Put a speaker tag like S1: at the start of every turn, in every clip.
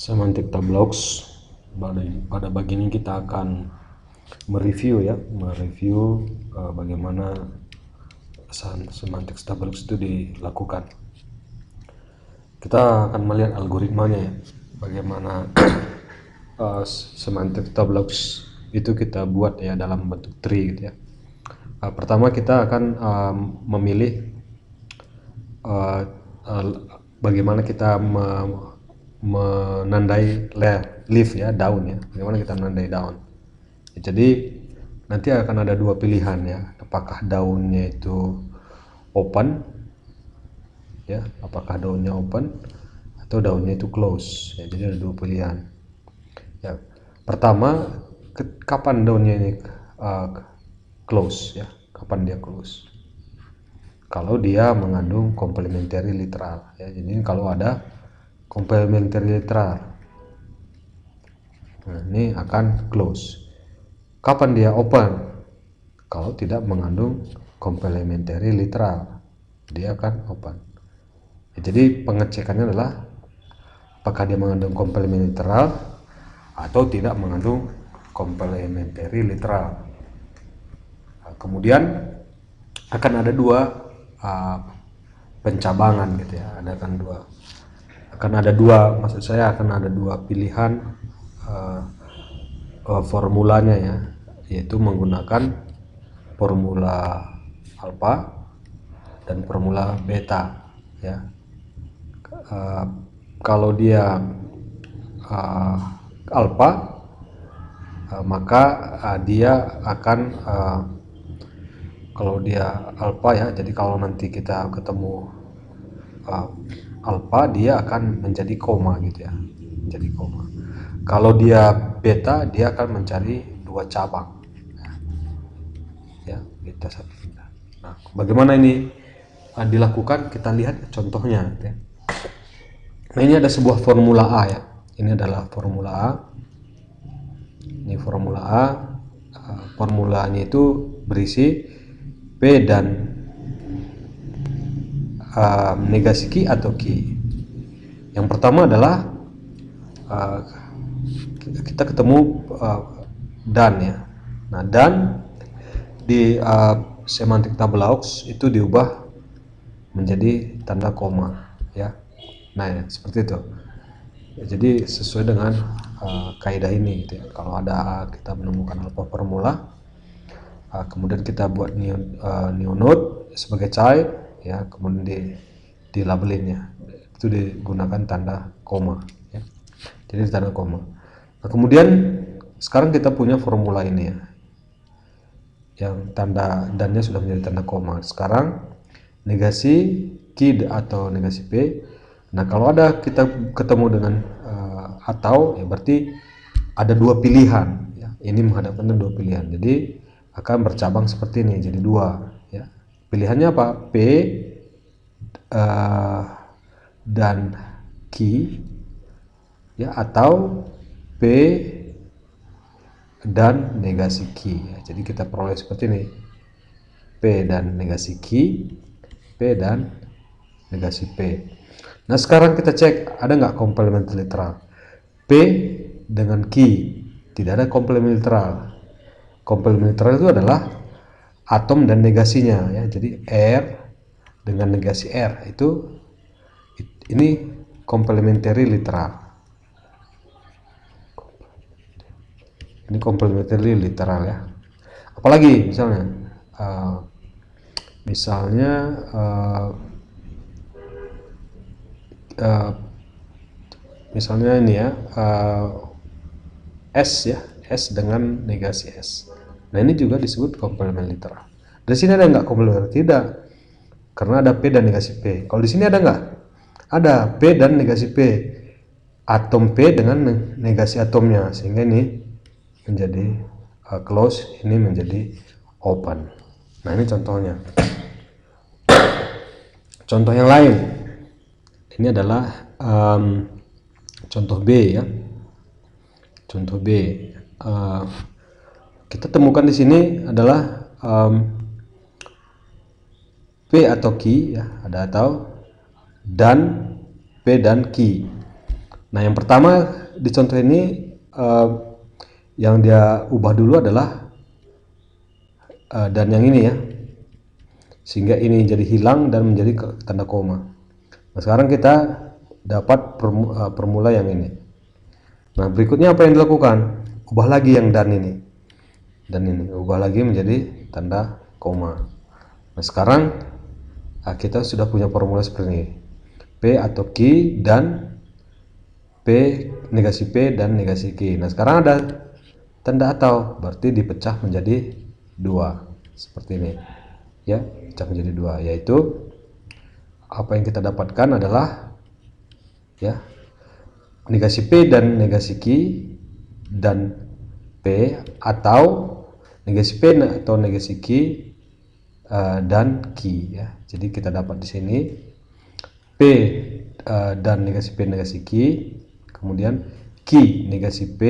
S1: Semantic Tableaux. Pada bagian ini kita akan mereview bagaimana Semantic Tableaux itu dilakukan. Kita akan melihat algoritmanya ya, bagaimana Semantic Tableaux itu kita buat ya dalam bentuk tree gitu ya. Pertama kita akan memilih bagaimana kita menandai leaf ya, daun ya, bagaimana kita menandai daun. Jadi nanti akan ada dua pilihan ya, apakah daunnya itu open ya, apakah daunnya open atau daunnya itu close ya. Jadi ada dua pilihan ya. Pertama, kapan daunnya ini close ya, kapan dia close? Kalau dia mengandung complementary literal ya. Jadi kalau ada complementary literal, nah ini akan close. Kapan dia open? Kalau tidak mengandung complementary literal, dia akan open. Jadi pengecekannya adalah apakah dia mengandung complementary literal atau tidak mengandung complementary literal. Nah, kemudian akan ada dua pencabangan gitu ya, akan ada dua pilihan formulanya ya, yaitu menggunakan formula alpha dan formula beta ya. Kalau dia alpha, maka dia akan kalau dia alpha ya, jadi kalau nanti kita ketemu alpha, dia akan menjadi koma gitu ya, menjadi koma. Kalau dia beta, dia akan mencari dua cabang ya, beta satu. Nah, bagaimana ini dilakukan? Kita lihat contohnya ya. Nah, ini ada sebuah formula A ya, ini adalah formula A. Ini formula A. Formulanya itu berisi P dan negasi Q atau Q. Yang pertama adalah kita ketemu dan ya. Nah, dan di Semantic Tableaux itu diubah menjadi tanda koma ya. Nah ya, seperti itu ya, jadi sesuai dengan kaidah ini gitu ya. Kalau ada kita menemukan alpha formula, kemudian kita buat new node sebagai child ya, kemudian di labelinnya itu digunakan tanda koma ya. Jadi tanda koma. Nah, kemudian sekarang kita punya formula ini ya, yang tanda dannya sudah menjadi tanda koma. Sekarang negasi Q atau negasi P. Nah, kalau ada kita ketemu dengan atau ya, berarti ada dua pilihan ya. Ini menghadapkan dua pilihan, jadi akan bercabang seperti ini, jadi dua ya. Pilihannya apa? P dan Q ya, atau P dan negasi Q ya. Jadi kita peroleh seperti ini, P dan negasi Q, P dan negasi P. Nah, sekarang kita cek ada nggak complementary literal. P dengan Q tidak ada complementary literal. Complementary literal itu adalah atom dan negasinya ya. Jadi R dengan negasi R itu ini complementary literal. Ini complementary literal ya. Apalagi misalnya ini ya, S ya, S dengan negasi S. Nah, ini juga disebut complementary literal. Di sini ada nggak complementary? Tidak, karena ada P dan negasi P. Kalau di sini ada nggak? Ada P dan negasi P, atom P dengan negasi atomnya, sehingga ini menjadi close, ini menjadi open. Nah, ini contohnya. Contoh yang lain, ini adalah contoh B ya. Contoh B, kita temukan di sini adalah P atau Q ya, ada atau dan P dan Q. Nah, yang pertama di contoh ini yang dia ubah dulu adalah dan yang ini ya, sehingga ini jadi hilang dan menjadi tanda koma. Nah, sekarang kita dapat permula yang ini. Nah, berikutnya apa yang dilakukan? Ubah lagi yang dan ini, ubah lagi menjadi tanda koma. Nah, sekarang kita sudah punya formula seperti ini. P atau Q dan P, negasi P dan negasi Q. Nah, sekarang ada tanda atau, berarti dipecah menjadi dua seperti ini ya, pecah menjadi dua, yaitu apa yang kita dapatkan adalah ya, negasi P dan negasi Q dan P, atau negasi P atau negasi Q dan Q ya. Jadi kita dapat di sini P dan negasi P negasi Q, kemudian Q negasi P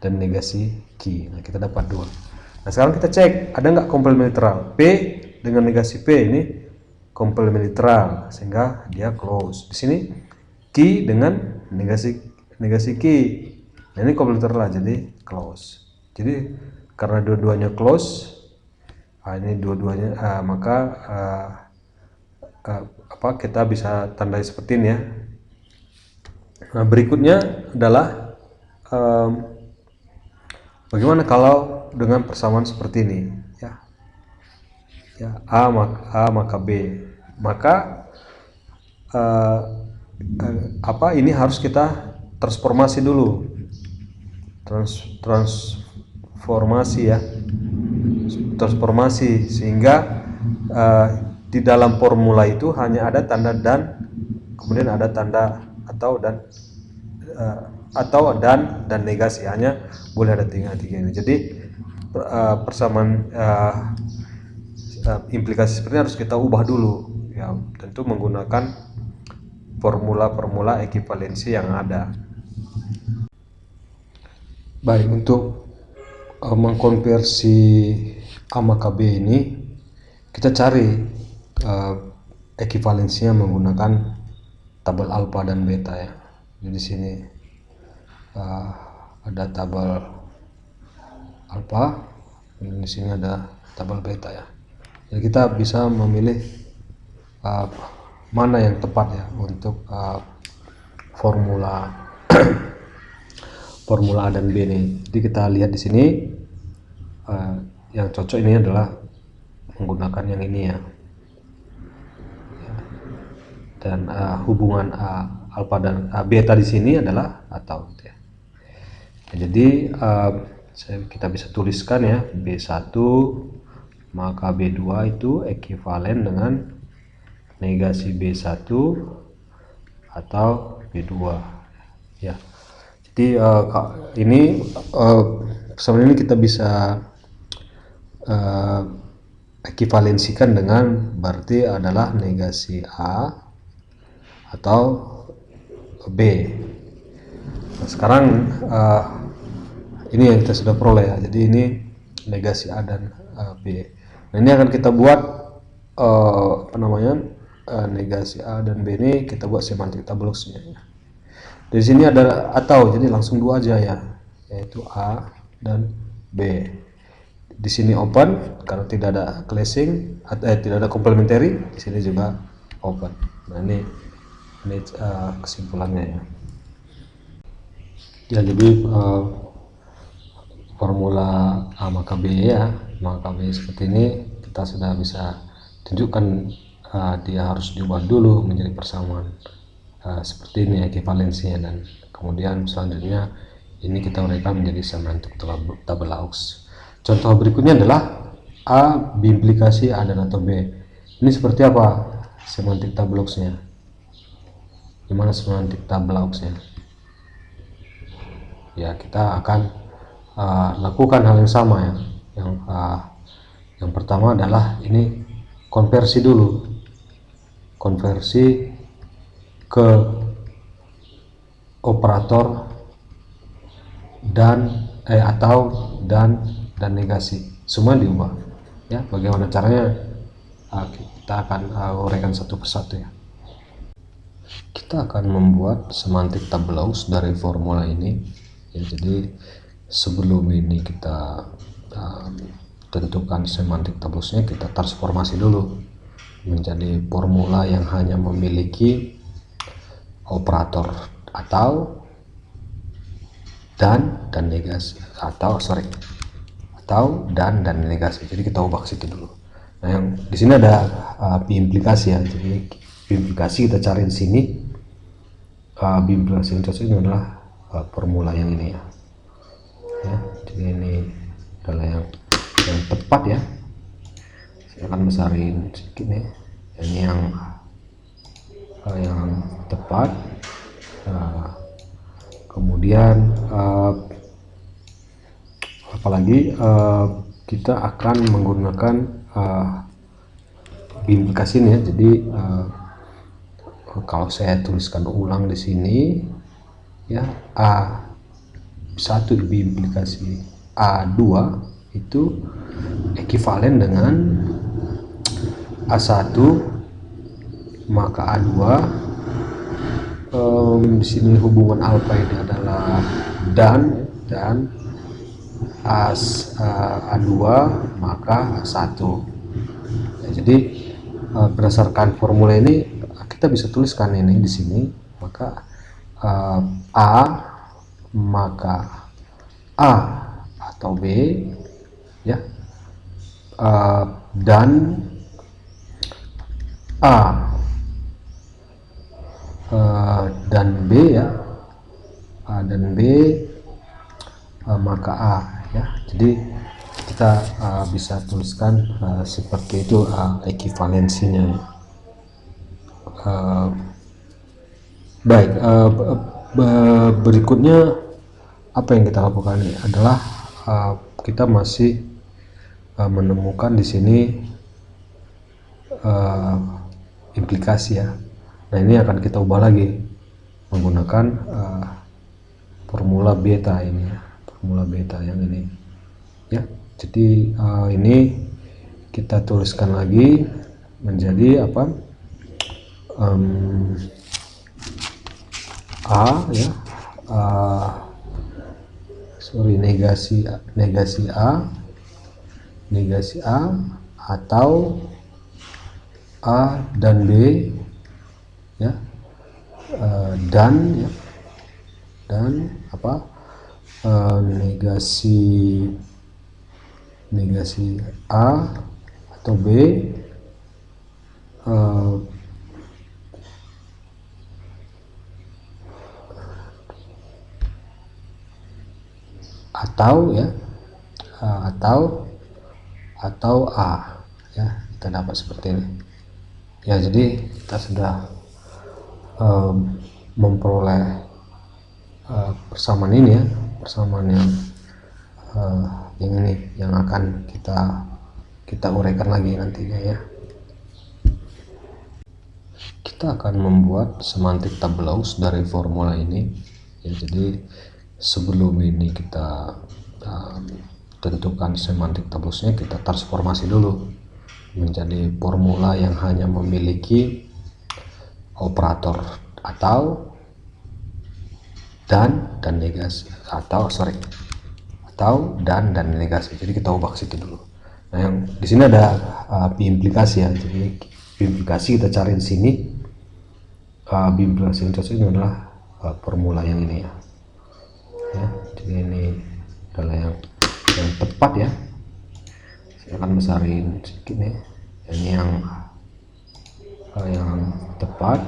S1: dan negasi Q. Nah, kita dapat dua. Nah, sekarang kita cek ada nggak komplement literal. P dengan negasi P ini komplement literal sehingga dia close. Di sini Q dengan negasi Q. Nah, ini komplement literal jadi close. Jadi karena dua-duanya close, ini dua-duanya maka kita bisa tandai seperti ini ya. Nah, berikutnya adalah bagaimana kalau dengan persamaan seperti ini ya, A maka B, maka ini harus kita transformasi dulu, transformasi sehingga di dalam formula itu hanya ada tanda dan, kemudian ada tanda atau dan negasi, hanya boleh ada tiga ini. Jadi persamaan implikasi seperti ini harus kita ubah dulu ya, tentu menggunakan formula ekivalensi yang ada. Baik, untuk mengkonversi A maka B ini kita cari ekivalensinya menggunakan tabel alfa dan beta ya. Jadi di sini ada tabel alfa, dan di sini ada tabel beta ya. Jadi kita bisa memilih mana yang tepat ya untuk formula A dan B ini. Jadi kita lihat di sini yang cocok ini adalah menggunakan yang ini ya. Dan hubungan alfa dan beta di sini adalah atau ya. Jadi kita bisa tuliskan ya, B1 maka B2 itu ekivalen dengan negasi B1 atau B2 ya. Jadi ini persamaan ini kita bisa ekivalensikan dengan berarti adalah negasi A atau B. Nah, sekarang ini yang kita sudah peroleh ya. Jadi ini negasi A dan B. Nah, ini akan kita buat negasi A dan B ini kita buat semantik tableauxnya ya. Di sini ada atau, jadi langsung dua aja ya, yaitu A dan B. Di sini open karena tidak ada clashing, tidak ada complementary. Di sini juga open. Nah, ini kesimpulannya ya. Ya, jadi formula A maka B ya, maka B seperti ini kita sudah bisa tunjukkan dia harus diubah dulu menjadi persamaan seperti ini ekivalensinya, dan kemudian selanjutnya ini kita uraikan menjadi semantik tabel aux. Contoh berikutnya adalah A biimplikasi A dan atau B. Ini seperti apa semantik tabel aux-nya? Gimana semantik tabel aux-nya? Ya, kita akan lakukan hal yang sama ya. Yang pertama adalah ini konversi dulu, konversi ke operator dan atau dan negasi, semua diubah ya. Bagaimana caranya kita akan uraikan satu persatu ya. Kita akan membuat semantik tableaux dari formula ini ya. Jadi sebelum ini kita tentukan semantik tableausnya, kita transformasi dulu menjadi formula yang hanya memiliki operator atau dan negasi, atau dan negasi. Jadi kita ubah ke situ dulu. Nah, yang di sini ada biimplikasi ya. Jadi biimplikasi kita cari di sini. Biimplikasi yang cocok ini adalah formula yang ini ya. Jadi ini adalah yang tepat ya. Saya akan besarin sedikit nih. Ini yang tepat. Kemudian apalagi kita akan menggunakan biimplikasi ini ya. Jadi kalau saya tuliskan ulang di sini ya, A1 biimplikasi A2 itu ekivalen dengan A1, maka A2 di sini hubungan alfa ini adalah dan A2 maka A1 ya. Jadi berdasarkan formula ini kita bisa tuliskan ini di sini, maka A maka A atau B ya, dan A dan B ya, A dan B maka A ya. Jadi kita bisa tuliskan seperti itu ekivalensinya ya. Baik, berikutnya apa yang kita lakukan ini adalah kita masih menemukan di sini implikasi ya. Nah, ini akan kita ubah lagi menggunakan formula beta ini ya, formula beta yang ini ya. Jadi ini kita tuliskan lagi menjadi apa, A ya, negasi A atau A dan B ya, dan apa, negasi A atau B atau ya, atau A ya. Kita dapat seperti ini ya. Jadi kita sudah memperoleh persamaan ini ya, persamaan yang ini yang akan kita uraikan lagi nantinya ya. Kita akan membuat semantik tableaux dari formula ini ya. Jadi sebelum ini kita tentukan semantik tableausnya, kita transformasi dulu menjadi formula yang hanya memiliki operator atau dan negasi, atau dan negasi. Jadi kita ubah ke situ dulu. Nah, yang di sini ada biimplikasi ya. Jadi biimplikasi kita cari di sini. Biimplikasi yang cocok ini adalah formula yang ini ya. Jadi ini adalah yang tepat ya. Saya akan besarin sedikit nih. Ini yang tepat.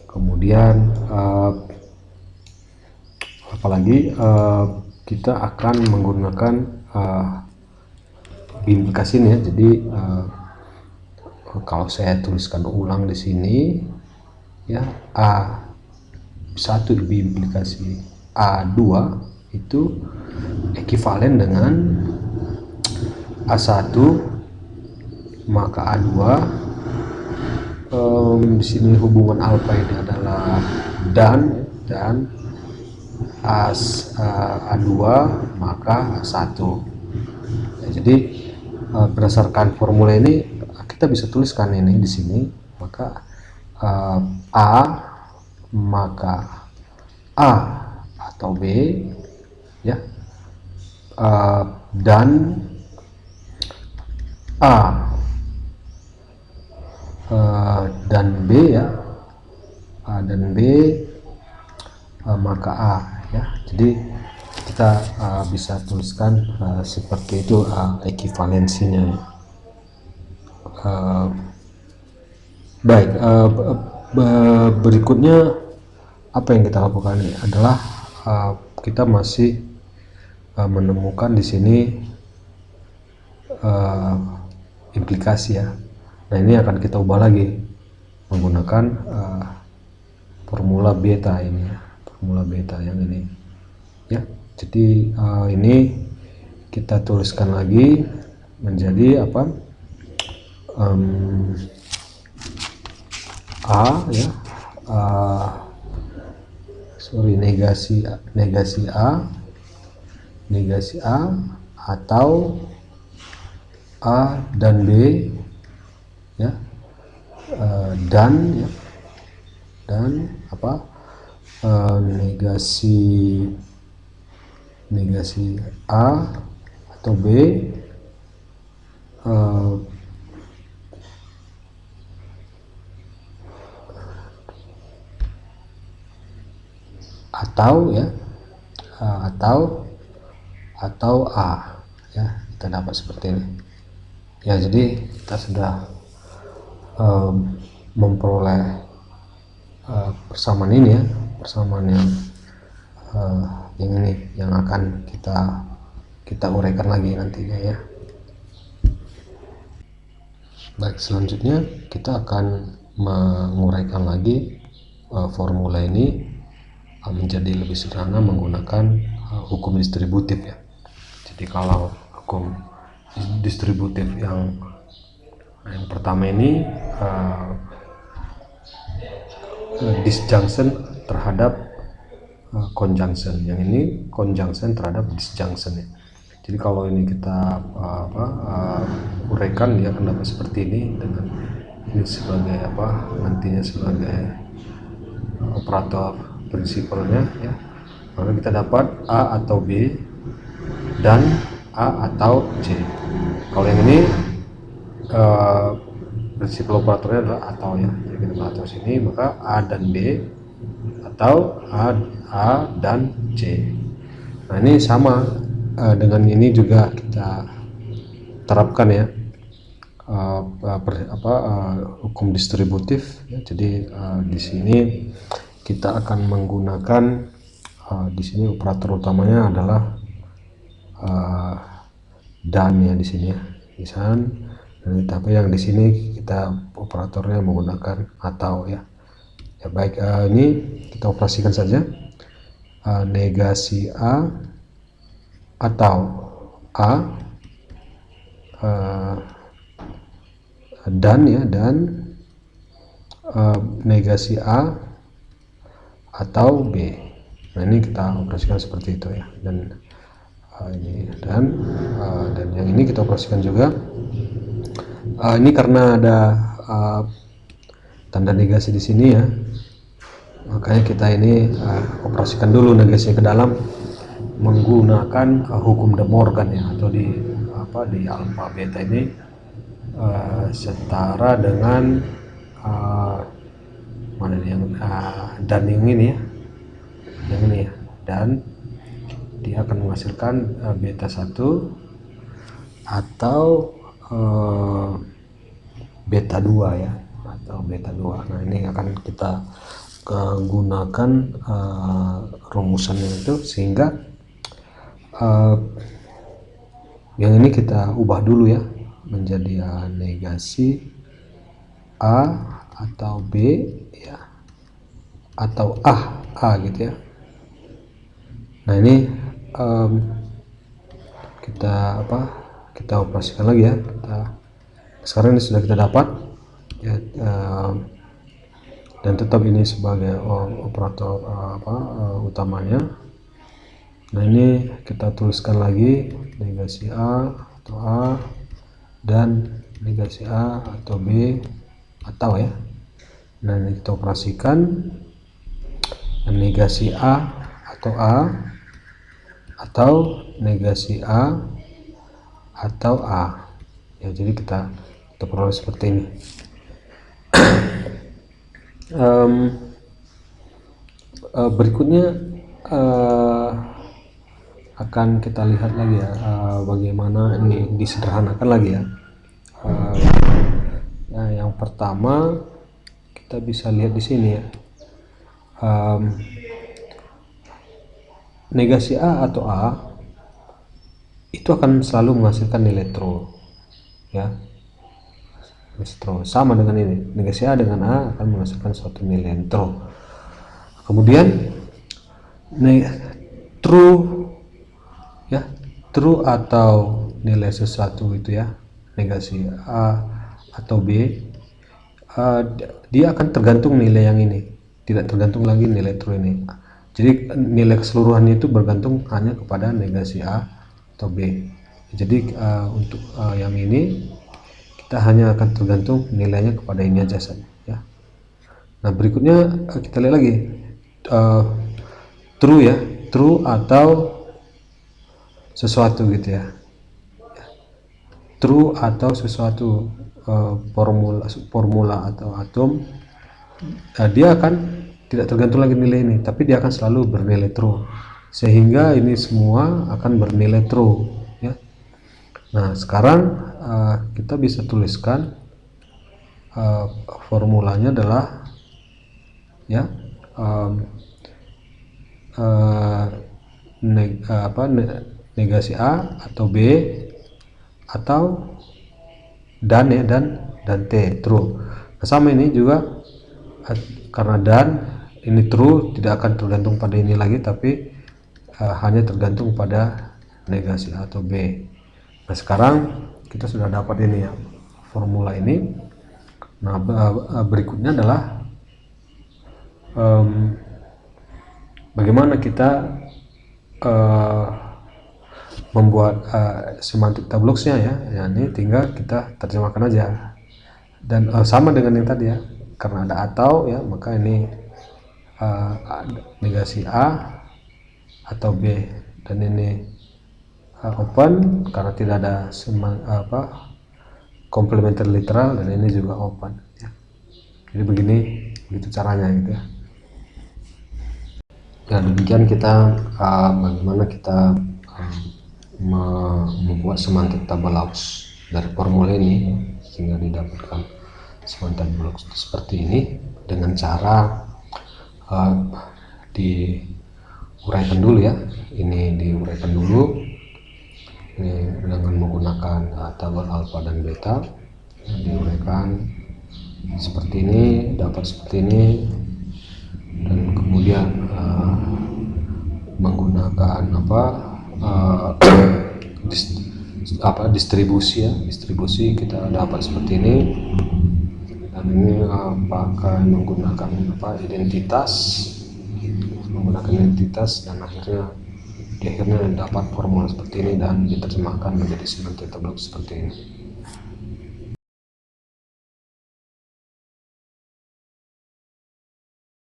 S1: Kemudian apalagi kita akan menggunakan biimplikasi ini ya. Jadi kalau saya tuliskan ulang di sini ya, A1 biimplikasi A2 itu ekivalen dengan A1 maka A2 di sini hubungan alfa ini adalah dan A2 maka A1 ya. Jadi berdasarkan formula ini kita bisa tuliskan ini di sini, maka A, maka A atau B, ya. Dan A dan B, ya. A dan B, maka A, ya. Jadi kita bisa tuliskan seperti itu ekivalensinya, ya. Baik, berikutnya apa yang kita lakukan ini adalah kita masih menemukan di sini implikasi, ya. Nah, ini akan kita ubah lagi menggunakan formula beta ini, ya. Formula beta yang ini, ya. Jadi ini kita tuliskan lagi menjadi apa? A, ya. negasi A atau A dan B, ya. Dan, ya, dan apa, negasi A atau B atau, ya, atau A, ya. Kita dapat seperti ini, ya. Jadi kita sudah memperoleh persamaan ini, ya, persamaan yang ini yang akan kita uraikan lagi nantinya, ya. Baik, selanjutnya kita akan menguraikan lagi formula ini menjadi lebih sederhana menggunakan hukum distributif, ya. Jadi kalau hukum distributif yang pertama ini disjunction terhadap conjunction, yang ini conjunction terhadap disjunction, ya. Jadi kalau ini kita uraikan, dia akan dapat seperti ini dengan ini sebagai apa, nantinya sebagai operator prinsipalnya, ya. Maka kita dapat A atau B dan A atau C. Kalau yang ini prinsip operatornya adalah atau, ya. Jadi kita atau sini, maka A dan B atau A dan C. Nah, ini sama dengan ini juga kita terapkan, ya, hukum distributif, ya. Jadi di sini kita akan menggunakan di sini operator utamanya adalah dan, ya, di sini, ya, misalnya. Tapi yang di sini kita operatornya menggunakan atau, ya. Ya, baik, ini kita operasikan saja. Negasi A atau A dan, ya, dan negasi A atau B. Nah, ini kita operasikan seperti itu, ya. Dan ini dan yang ini kita operasikan juga. Ini karena ada tanda negasi di sini, ya, makanya kita ini operasikan dulu negasi ke dalam menggunakan hukum De Morgan, ya, atau di alfa beta ini setara dengan mana nih yang dan yang ini, ya, yang ini, ya, dan dia akan menghasilkan beta 1 atau beta 2, ya, atau beta 2. Nah, ini akan kita gunakan rumusannya itu, sehingga yang ini kita ubah dulu, ya, menjadi negasi A atau B, ya, atau A gitu, ya. Nah, ini kita operasikan lagi, ya. Sekarang ini sudah kita dapat, ya, dan tetap ini sebagai operator utamanya. Nah, ini kita tuliskan lagi negasi A atau A dan negasi A atau B atau, ya. Nah, ini kita operasikan negasi A atau negasi A atau A ya. Jadi kita peroleh seperti ini. Berikutnya akan kita lihat lagi ya, bagaimana ini disederhanakan lagi ya. Yang pertama kita bisa lihat di sini ya, negasi A atau A itu akan selalu menghasilkan nilai true ya. True sama dengan ini, negasi A dengan A akan menghasilkan suatu nilai yang true. Kemudian true ya, true atau nilai sesuatu itu ya, negasi A atau B, dia akan tergantung nilai yang ini, tidak tergantung lagi nilai true ini. Jadi nilai keseluruhannya itu bergantung hanya kepada negasi A atau B. Jadi untuk yang ini kita hanya akan tergantung nilainya kepada ini aja saja ya. Nah, berikutnya kita lihat lagi true ya, true atau sesuatu gitu ya, true atau sesuatu, formula atau atom, dia akan tidak tergantung lagi nilai ini, tapi dia akan selalu bernilai true, sehingga ini semua akan bernilai true ya. Nah, sekarang kita bisa tuliskan formulanya adalah ya, negasi A atau B atau dan ya, dan T true. Nah, sama ini juga karena dan ini true, tidak akan tergantung pada ini lagi, tapi hanya tergantung pada negasi A atau B. Nah, sekarang kita sudah dapat ini ya, formula ini. Nah, berikutnya adalah bagaimana kita membuat semantik tabloxnya ya. Ya, ini tinggal kita terjemahkan aja, dan sama dengan yang tadi ya, karena ada atau ya, maka ini negasi A atau B, dan ini open karena tidak ada komplementer literal, dan ini juga open ya. Jadi begitu caranya gitu ya. Ya, demikian kita bagaimana kita membuat semantik tableaux dari formula ini sehingga didapatkan semantik tableaux seperti ini, dengan cara diuraikan dulu ya. Ini diuraikan dulu ini dengan menggunakan tabel alfa dan beta, diuraikan seperti ini, dapat seperti ini, dan kemudian menggunakan distribusi kita dapat seperti ini, dan ini pakai menggunakan identitas, dan akhirnya dapat formula seperti ini dan diterjemahkan menjadi semantik tableaux seperti ini.